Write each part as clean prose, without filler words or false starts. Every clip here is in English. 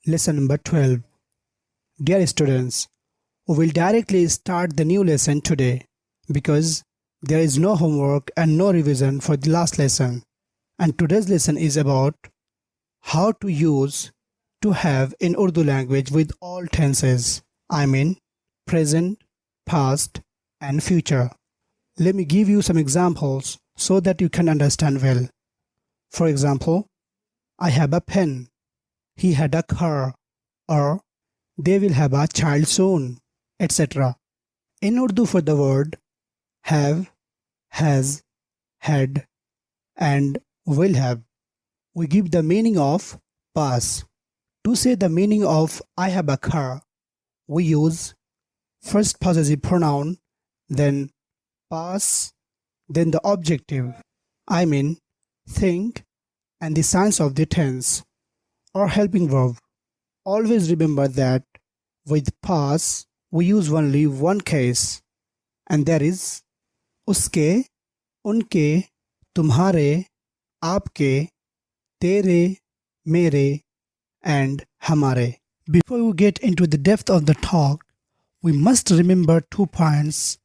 Lesson number 12. Dear students, we will directly start the new lesson today because there is no homework and no revision for the last lesson. And today's lesson is about how to use to have in Urdu language with all tenses. I mean present, past and future. Let me give you some examples so that you can understand well. For example, I have a pen. He had a car, or they will have a child soon, etc. In Urdu, for the word have, has, had, and will have, we give the meaning of past. To say the meaning of I have a car, we use first possessive pronoun, then past, then the objective. I mean think and the signs of the tense or helping verb. Always remember that with past we use only one case, and that is uske, unke, tumhare, aapke, tere, mere, and hamare. Before we get into the depth of the talk, we must remember 2 points,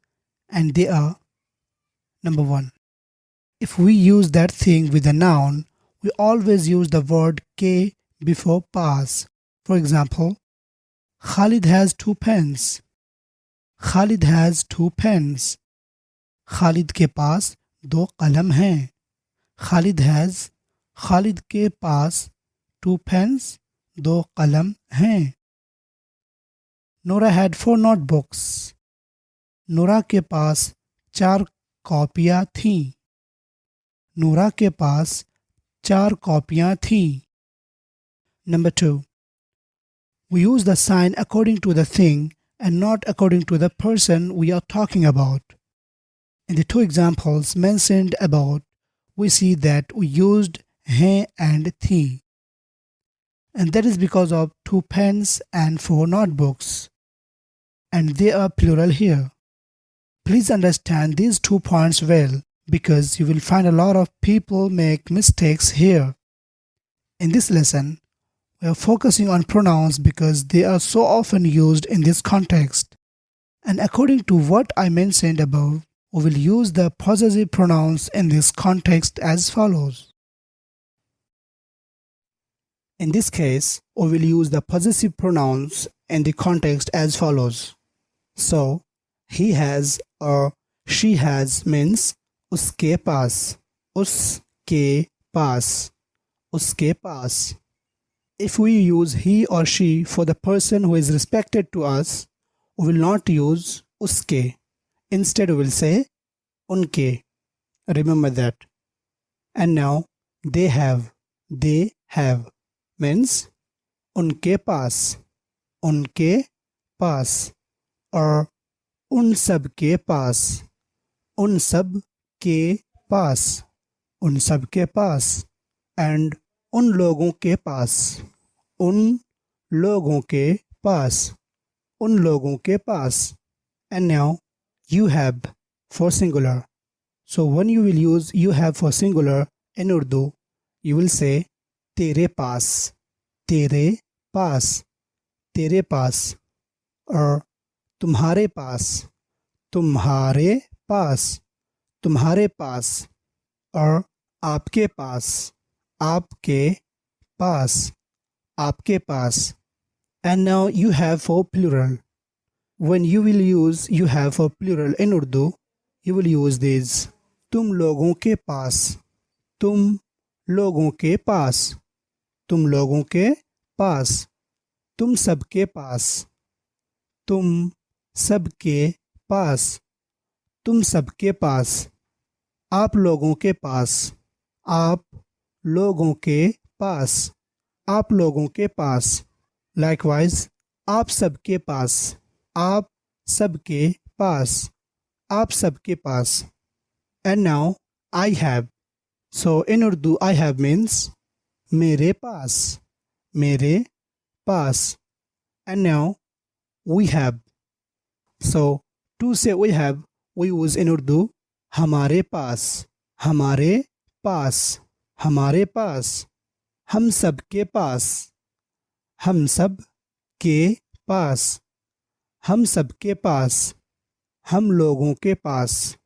and they are: number 1, if we use that thing with a noun, we always use the word ke before past. For example, Khalid has 2 pens. Khalid has 2 pens. Khalid के पास 2 कलम हैं. Khalid के पास 2 pens, 2 कलम हैं. Nora had 4 notebooks. Nora के पास 4 कॉपियाँ थीं. Nora के पास 4 कॉपियाँ थीं. Number 2. We use the sign according to the thing and not according to the person we are talking about. In the 2 examples mentioned above, we see that we used hain and thi. And that is because of 2 pens and 4 notebooks. And they are plural here. Please understand these 2 points well, because you will find a lot of people make mistakes here. In this lesson, we are focusing on pronouns because they are so often used in this context. And according to what I mentioned above, we will use the possessive pronouns in this context as follows. In this case, we will use the possessive pronouns in the context as follows. So, he has or she has means uske paas, uske paas, uske paas. If we use he or she for the person who is respected to us, we will not use uske. Instead, we will say unke. Remember that. And now, they have means unke paas, or un sab ke paas, un sab ke paas, and उन लोगों के पास, उन लोगों के पास, उन लोगों के पास. And now you have for singular. So when you will use you have for singular in Urdu, you will say तेरे पास, तेरे पास, तेरे पास, or तुम्हारे पास, तुम्हारे पास, तुम्हारे पास, or आपके पास, आपके पास, आपके पास. And now you have for plural. When you will use you have for plural in Urdu, you will use these. तुम लोगों के पास, तुम लोगों के पास, तुम लोगों के पास, तुम सबके पास, तुम सबके पास, तुम सबके पास, आप लोगों के पास, आप लोगों के पास, आप लोगों के पास. Likewise, आप सबके पास, आप सबके पास, आप सबके पास. And now I have. So in Urdu, I have means मेरे पास, मेरे पास. And now we have. So to say we have, we use in Urdu हमारे पास, हमारे पास, हमारे पास, हम सबके पास, हम सब के पास, हम सब के पास, हम लोगों के पास,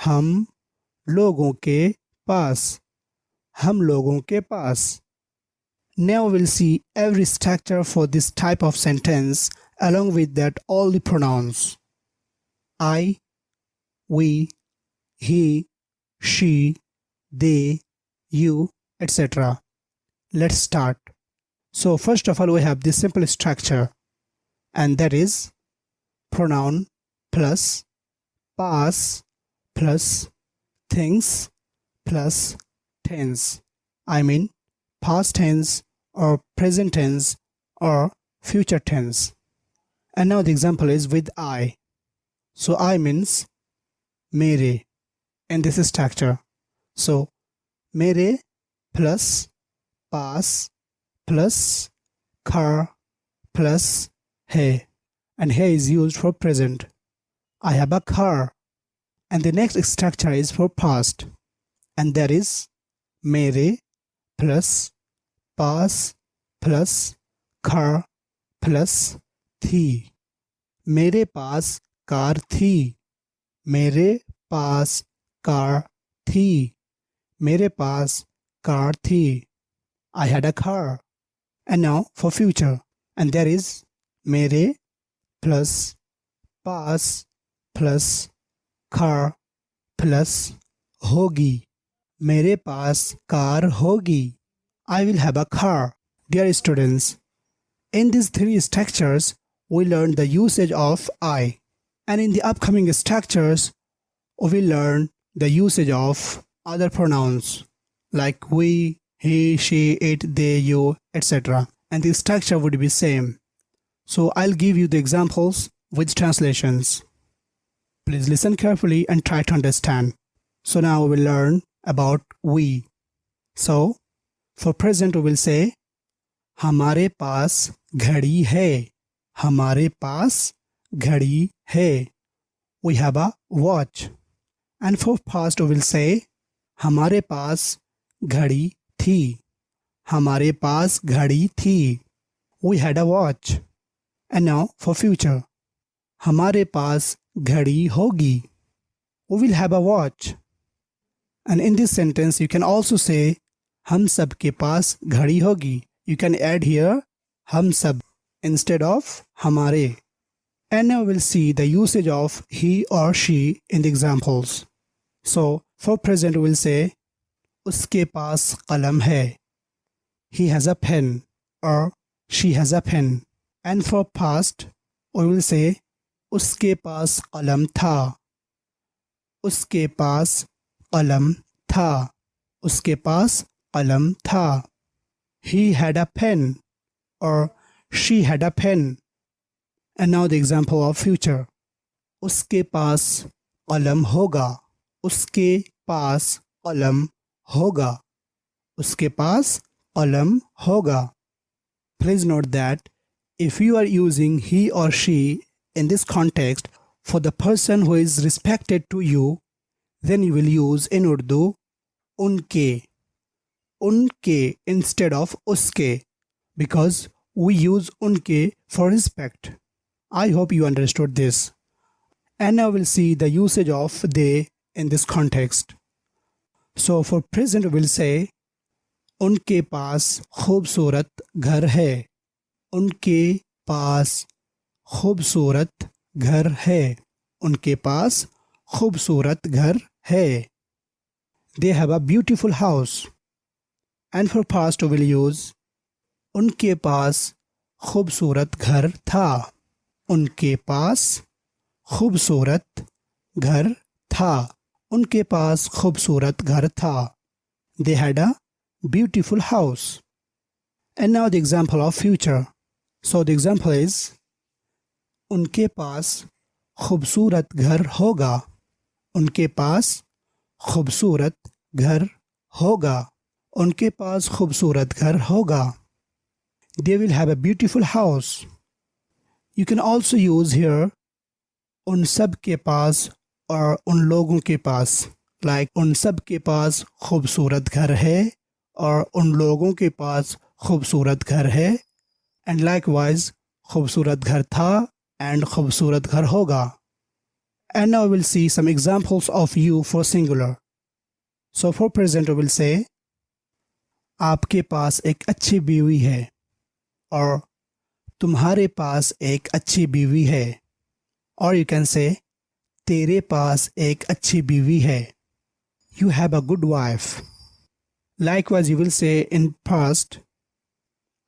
हम लोगों के पास, हम लोगों के पास. Now we'll see every structure for this type of sentence, along with that all the pronouns. I, we, he, she, they, you, etc. Let's start. So first of all we have this simple structure, and that is pronoun plus past plus things plus tense. I mean past tense or present tense or future tense. And now the example is with I. So I means mere in this structure. So mere plus pass plus car plus hai, and hai is used for present. I have a car. And the next structure is for past, and that is mere plus pass plus car plus थी. मेरे पास car थी. मेरे पास car थी. मेरे पास car थी. I had a car. And now for future, and that is मेरे plus पास plus car plus होगी. मेरे पास कार होगी. I will have a car. Dear students, in these three structures, we learned the usage of I. And in the upcoming structures, we will learn the usage of other pronouns like we, he, she, it, they, you, etc. And the structure would be same. So I'll give you the examples with translations. Please listen carefully and try to understand. So now we will learn about we. So for present we will say हमारे पास घड़ी है. हमारे पास घड़ी है. We have a watch. And for past we will say हमारे पास घड़ी थी. हमारे पास घड़ी थी. We had a watch. And now for future, हमारे पास घड़ी होगी. We will have a watch. And in this sentence you can also say हम सब के पास घड़ी होगी. You can add here हम सब instead of हमारे. And now we'll see the usage of he or she in the examples. So for present we'll say उसके पास कलम है. He has a pen or she has a pen. And for past we will say उसके पास कलम था. उसके पास कलम था. उसके पास कलम था. He had a pen or she had a pen. And now the example of future. उसके पास कलम होगा. उसके पास कलम होगा. उसके पास कलम होगा. Please note that if you are using he or she in this context for the person who is respected to you, then you will use in Urdu उनके. उनके instead of उसके, because we use उनके for respect. I hope you understood this. And now we'll see the usage of they in this context. So for present we'll say उनके पास खूबसूरत घर है. उनके पास खूबसूरत घर है. उनके पास खूबसूरत घर है. They have a beautiful house. And for past we will use उनके पास खूबसूरत घर था. उनके पास खूबसूरत घर था. उनके पास खूबसूरत घर था. They had a beautiful house. And now the example of future. So the example is उनके पास खूबसूरत घर होगा. उनके पास खूबसूरत घर होगा. उनके पास खूबसूरत घर होगा. They will have a beautiful house. You can also use here उन सब के पास और उन लोगों के पास, like उन सब के पास खूबसूरत घर है और उन लोगों के पास खूबसूरत घर है. एंड लाइकवाइज खूबसूरत घर था एंड खूबसूरत घर होगा. And now we'll see some examples of you for singular. So for present we will say आपके पास एक अच्छी बीवी है और तुम्हारे पास एक अच्छी बीवी है. Or you can say तेरे पास एक अच्छी बीवी है. You have a good wife. Likewise you will say in past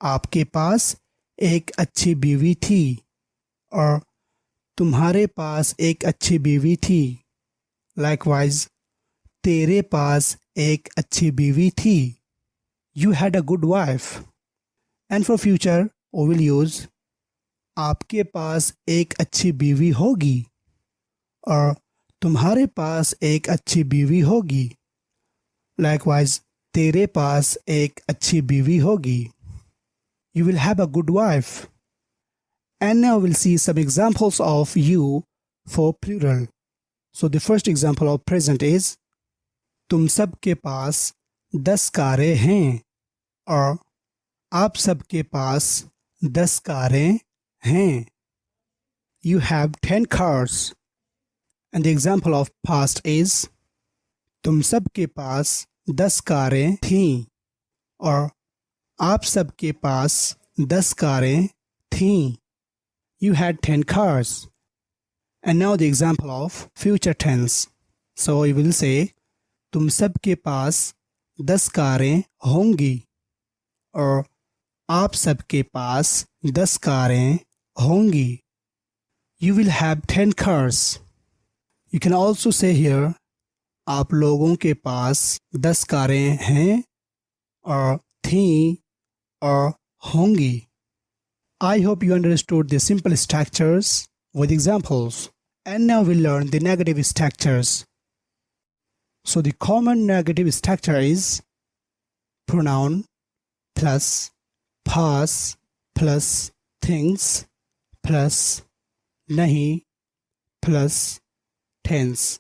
आपके पास एक अच्छी बीवी थी और तुम्हारे पास एक अच्छी बीवी थी. Likewise तेरे पास एक अच्छी बीवी थी. You had a good wife. And for future we will use आपके पास एक अच्छी बीवी होगी और तुम्हारे पास एक अच्छी बीवी होगी. Likewise तेरे पास एक अच्छी बीवी होगी. You will have a good wife. And now we'll see some examples of you for plural. So the first example of present is तुम सब के पास 10 कारें हैं और आप सब के पास 10 कारें हैं. You have 10 cars. And the example of past is तुम सब के पास 10 कारें थीं और आप सब के पास 10 कारें थीं. You had 10 cars. And now the example of future tense. So you will say तुम सब के पास 10 कारें होंगी और आप सब के पास 10 कारें होंगी. You will have 10 cars. You can also say here आप लोगों के पास 10 कारें हैं और थीं और होंगी. I hope you understood the simple structures with examples. And now we'll learn the negative structures. So the common negative structure is pronoun plus past plus things plus nahi plus tense.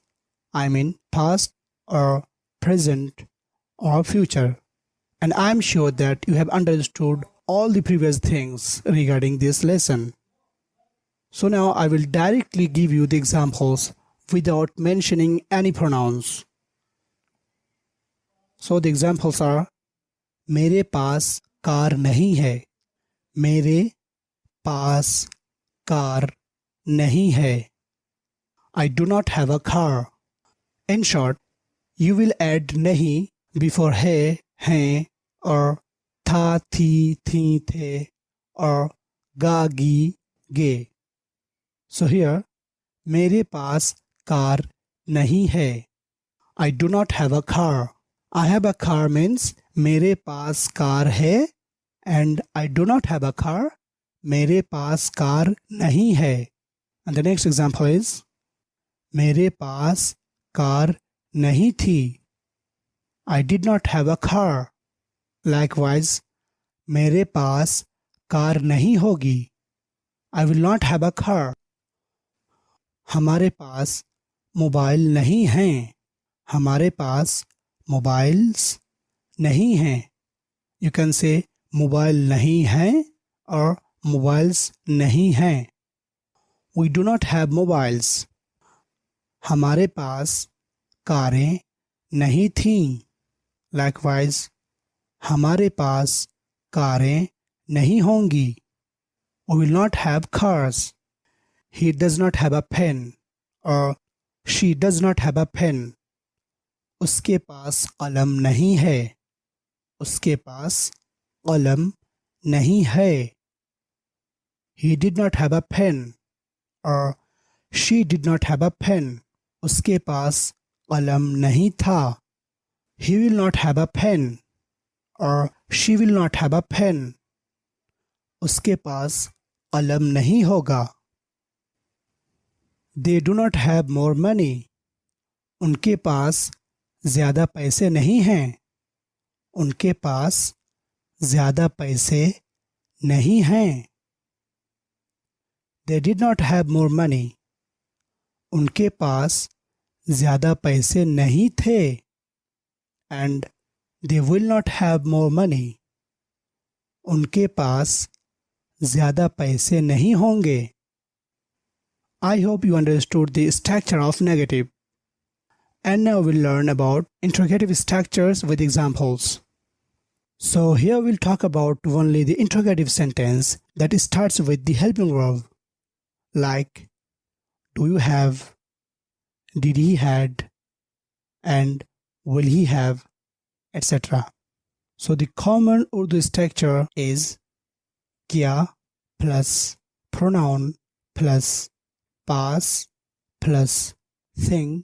I mean past or present or future. And I'm sure that you have understood all the previous things regarding this lesson. So now I will directly give you the examples without mentioning any pronouns. So the examples are मेरे पास car नहीं है. मेरे पास car नहीं है. I do not have a car. In short, you will add नहीं before है, हैं और था, थी, थी, थे और गा, गी, गे. So here, मेरे पास कार नहीं है. I do not have a car. I have a car means मेरे पास कार है and I do not have a car. मेरे पास कार नहीं है. And the next example is मेरे पास कार नहीं थी. I did not have a car. Likewise, मेरे पास car नहीं होगी. I will not have a car. हमारे पास मोबाइल नहीं हैं. हमारे पास मोबाइल्स नहीं हैं. You can say मोबाइल नहीं हैं और मोबाइल्स नहीं हैं. We do not have mobiles. हमारे पास कारें नहीं थीं. Likewise, हमारे पास कारें नहीं होंगी. We will not have cars. He does not have a pen or she does not have a pen. उसके पास कलम नहीं है. उसके पास कलम नहीं है. He did not have a pen or she did not have a pen. उसके पास कलम नहीं था. He will not have a pen or she will not have a pen. उसके पास कलम नहीं होगा. They do not have more money. उनके पास ज़्यादा पैसे नहीं हैं. उनके पास ज़्यादा पैसे नहीं हैं. They did not have more money. उनके पास ज़्यादा पैसे नहीं थे. And they will not have more money. उनके पास ज़्यादा पैसे नहीं होंगे. I hope you understood the structure of negative. And now we'll learn about interrogative structures with examples. So here we'll talk about only the interrogative sentence that starts with the helping verb, like do you have, did he had, and will he have, etc. So the common Urdu structure is kya plus pronoun plus past plus thing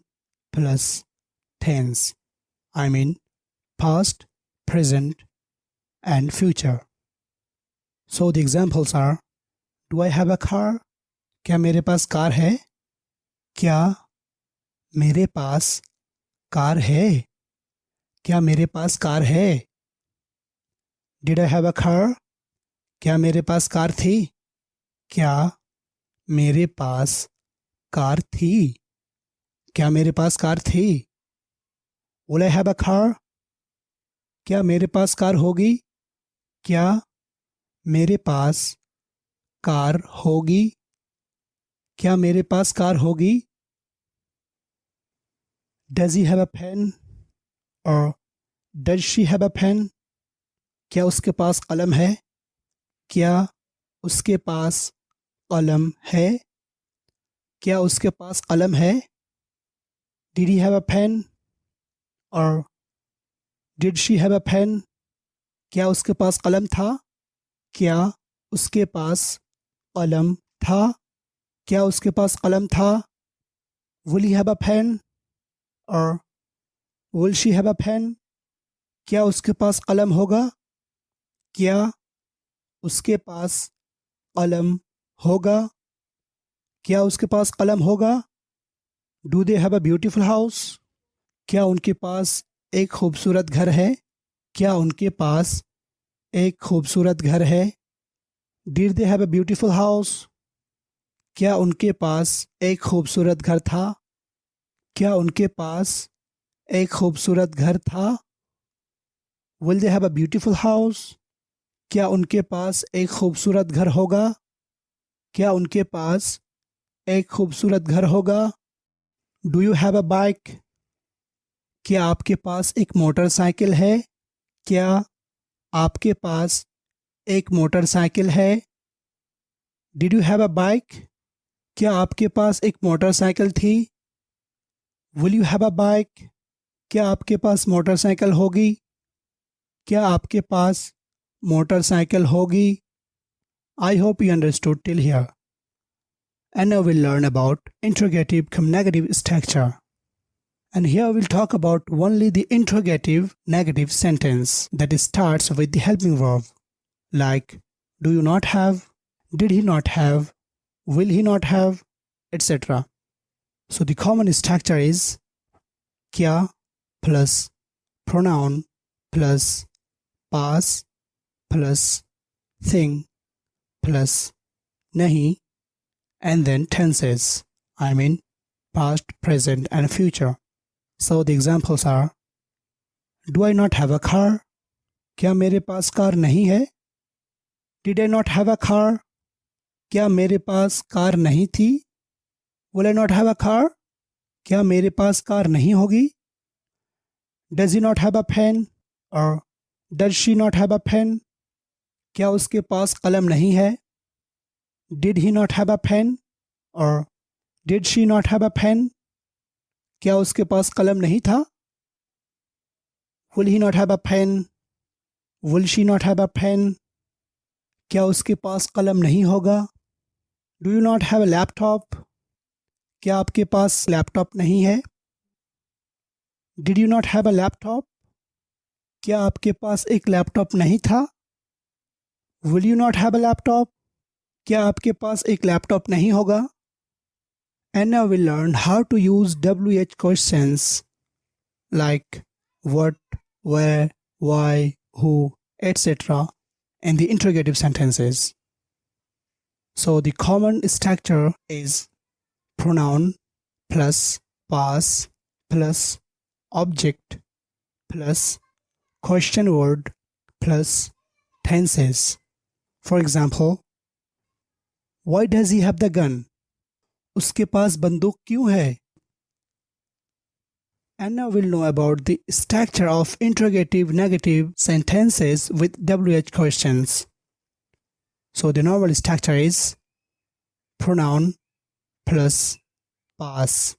plus tense. I mean past, present, and future. So the examples are: do I have a car? क्या मेरे पास car है? क्या मेरे पास car है? क्या मेरे पास car है? Did I have a car? क्या मेरे पास कार थी? क्या मेरे पास कार थी? क्या मेरे पास कार थी? Will I have a car? क्या मेरे पास कार होगी? क्या मेरे पास कार होगी? क्या मेरे पास कार होगी? Does he have a pen? Or does she have a pen? क्या उसके पास कलम है? क्या उसके पास कलम है? क्या उसके पास कलम है? Did he have a pen? Or did she have a pen? क्या उसके पास कलम था? क्या उसके पास कलम था? क्या उसके पास कलम था? Will he have a pen? Or will she have a pen? क्या उसके पास कलम होगा? क्या उसके पास कलम होगा? क्या उसके पास कलम होगा? Do they have a beautiful house? क्या उनके पास एक खूबसूरत घर है? क्या उनके पास एक खूबसूरत घर है? Did they have a beautiful house? क्या उनके पास एक खूबसूरत घर था? क्या उनके पास एक खूबसूरत घर था? Will they have a beautiful house? क्या उनके पास एक खूबसूरत घर होगा? क्या उनके पास एक खूबसूरत घर होगा? Do you have a bike? क्या आपके पास एक मोटरसाइकिल है? क्या आपके पास एक मोटरसाइकिल है? Did you have a bike? क्या आपके पास एक मोटरसाइकिल थी? Will you have a bike? क्या आपके पास मोटरसाइकिल होगी? क्या आपके पास मोटरसाइकिल होगी? I hope you understood till here. And now we'll learn about interrogative cum negative structure. And here we'll talk about only the interrogative negative sentence that starts with the helping verb, like do you not have, did he not have, will he not have, etc. So the common structure is kya plus pronoun plus past plus thing plus nahi, and then tenses, I mean past, present, and future. So the examples are: do I not have a car? क्या मेरे पास car नहीं है? Did I not have a car? क्या मेरे पास car नहीं थी? Will I not have a car? क्या मेरे पास कार नहीं होगी? Does he not have a pen? Or does she not have a pen? क्या उसके पास कलम नहीं है? Did he not have a pen? Or did she not have a pen? क्या उसके पास कलम नहीं था? Will he not have a pen? Will she not have a pen? क्या उसके पास कलम नहीं होगा? Do you not have a laptop? क्या आपके पास लैपटॉप नहीं है? Did you not have a laptop? क्या आपके पास एक लैपटॉप नहीं था? Will you not have a laptop? क्या आपके पास एक लैपटॉप नहीं होगा? And now we'll learn how to use WH questions like what, where, why, who, etc. in the interrogative sentences. So the common structure is pronoun plus past plus object plus question word plus tenses. For example, Why does he have the gun? उसके पास बंदूक क्यों है? And now we'll know about the structure of interrogative negative sentences with WH questions. So the normal structure is pronoun plus past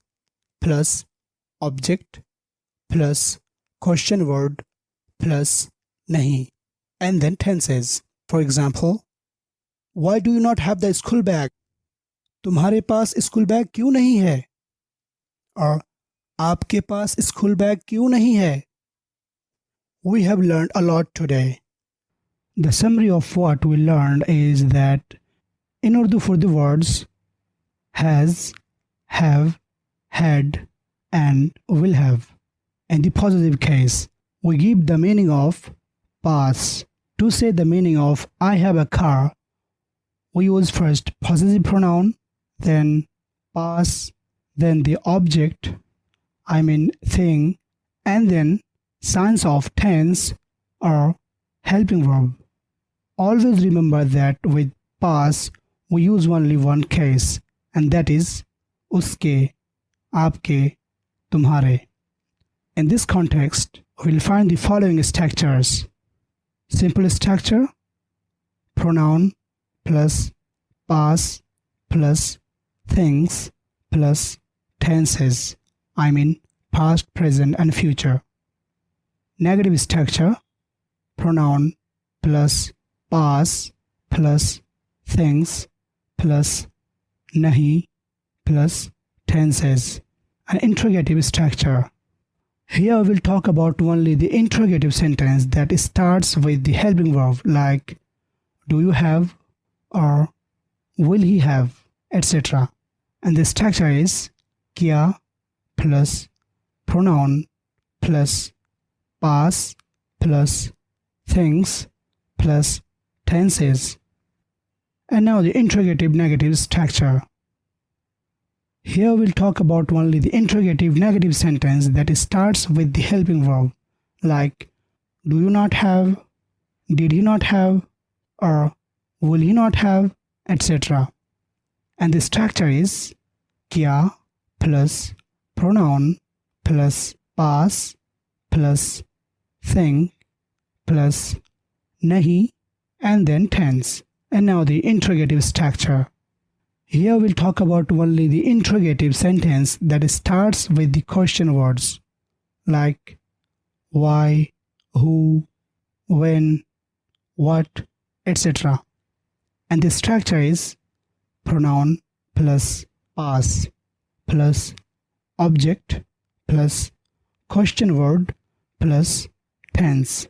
plus object plus question word plus nahi, and then tenses. For example, why do you not have the school bag? तुम्हारे पास school bag क्यों नहीं है? और आपके पास school bag क्यों नहीं है? We have learned a lot today. The summary of what we learned is that in Urdu for the words has, have, had, and will have. In the positive case, we give the meaning of pass. To say the meaning of I have a car, we use first possessive pronoun, then pass, then the object, thing, and then signs of tense or helping verb. Always remember that with pass, we use only one case, and that is uske, aapke, tumhare. In this context, we'll find the following structures. Simple structure, pronoun plus past plus things plus tenses, past, present, and future. Negative structure, pronoun plus past plus things plus nahi plus tenses. An interrogative structure. Here we will talk about only the interrogative sentence that starts with the helping verb like do you have or will he have, etc. And the structure is kya plus pronoun plus past plus things plus tenses. And now the interrogative negative structure. Here we'll talk about only the interrogative negative sentence that starts with the helping verb like do you not have, did he not have, or will he not have, etc. And the structure is kya plus pronoun plus past plus thing plus nahi, and then tense. And now the interrogative structure. Here we'll talk about only the interrogative sentence that starts with the question words like why, who, when, what, etc. And the structure is pronoun plus past plus object plus question word plus tense.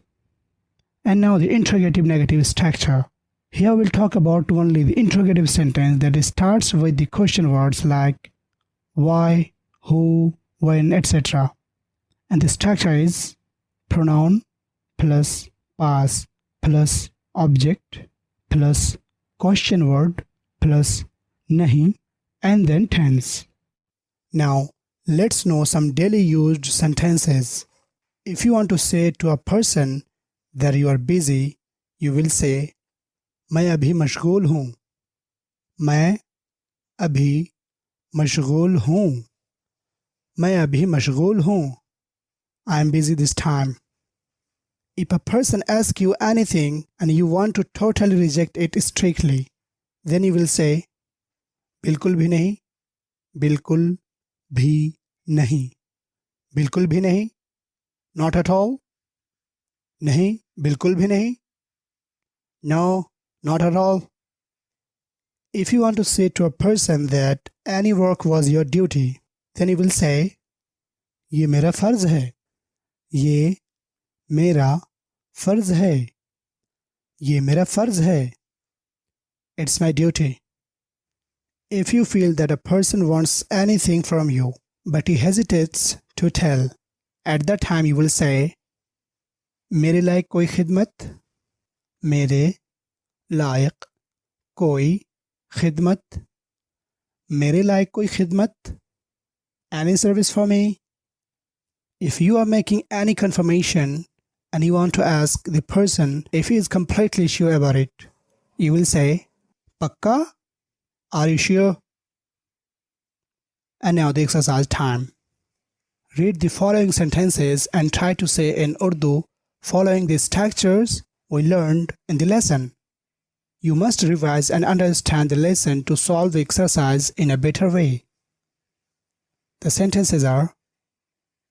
And now the interrogative negative structure. Here we'll talk about only the interrogative sentence that starts with the question words like why, who, when, etc. And the structure is pronoun plus past plus object plus question word plus nahi, and then tense. Now let's know some daily used sentences. If you want to say to a person that you are busy, you will say मैं अभी मशगूल हूँ. मैं अभी मशगूल हूँ. मैं अभी मशगूल हूँ. I am busy this time. If a person asks you anything and you want to totally reject it strictly, then you will say बिल्कुल भी नहीं, बिल्कुल भी नहीं, बिल्कुल भी नहीं, not at all, नहीं, बिल्कुल भी नहीं, no, not at all. If you want to say to a person that any work was your duty, then you will say ये मेरा फर्ज है. ये मेरा फर्ज है. ये मेरा फर्ज है. It's my duty. If you feel that a person wants anything from you, but he hesitates to tell, at that time you will say मेरे लायक कोई खिदमत, मेरे लायक कोई खिदमत, मेरे लायक कोई खिदमत, any service for me. If you are making any confirmation and you want to ask the person if he is completely sure about it, you will say पक्का, Are you sure? And now the exercise time. Read the following sentences and try to say in Urdu following the structures we learned in the lesson. You must revise and understand the lesson to solve the exercise in a better way. The sentences are: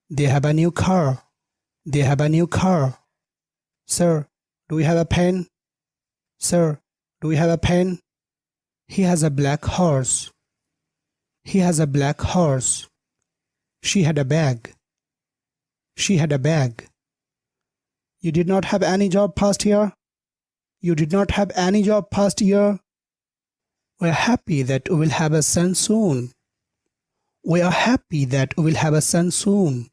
they have a new car. They have a new car. Sir, do we have a pen? Sir, do we have a pen? He has a black horse. He has a black horse. She had a bag. She had a bag. You did not have any job past year? You did not have any job past year? We are happy that we will have a son soon. We are happy that we will have a son soon.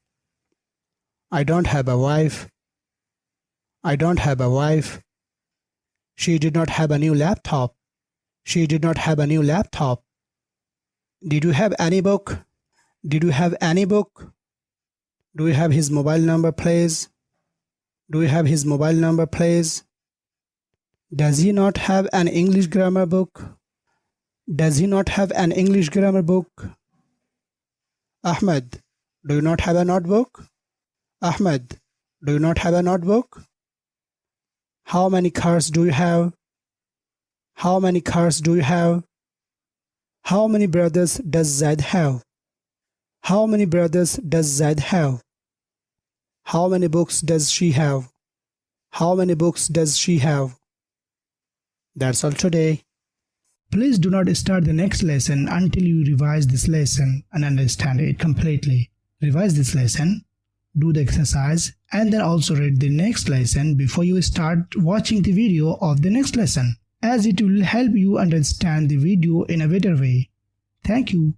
I don't have a wife. I don't have a wife. She did not have a new laptop. She did not have a new laptop. Did you have any book? Did you have any book? Do you have his mobile number, please? Do you have his mobile number, please? Does he not have an English grammar book? Does he not have an English grammar book? Ahmed, do you not have a notebook? Ahmed, do you not have a notebook? How many cars do you have? How many cars do you have? How many brothers does Zaid have? How many brothers does Zaid have? How many books does she have? How many books does she have? That's all today. Please do not start the next lesson until you revise this lesson and understand it completely. Revise this lesson, do the exercise, and then also read the next lesson before you start watching the video of the next lesson, as it will help you understand the video in a better way. Thank you.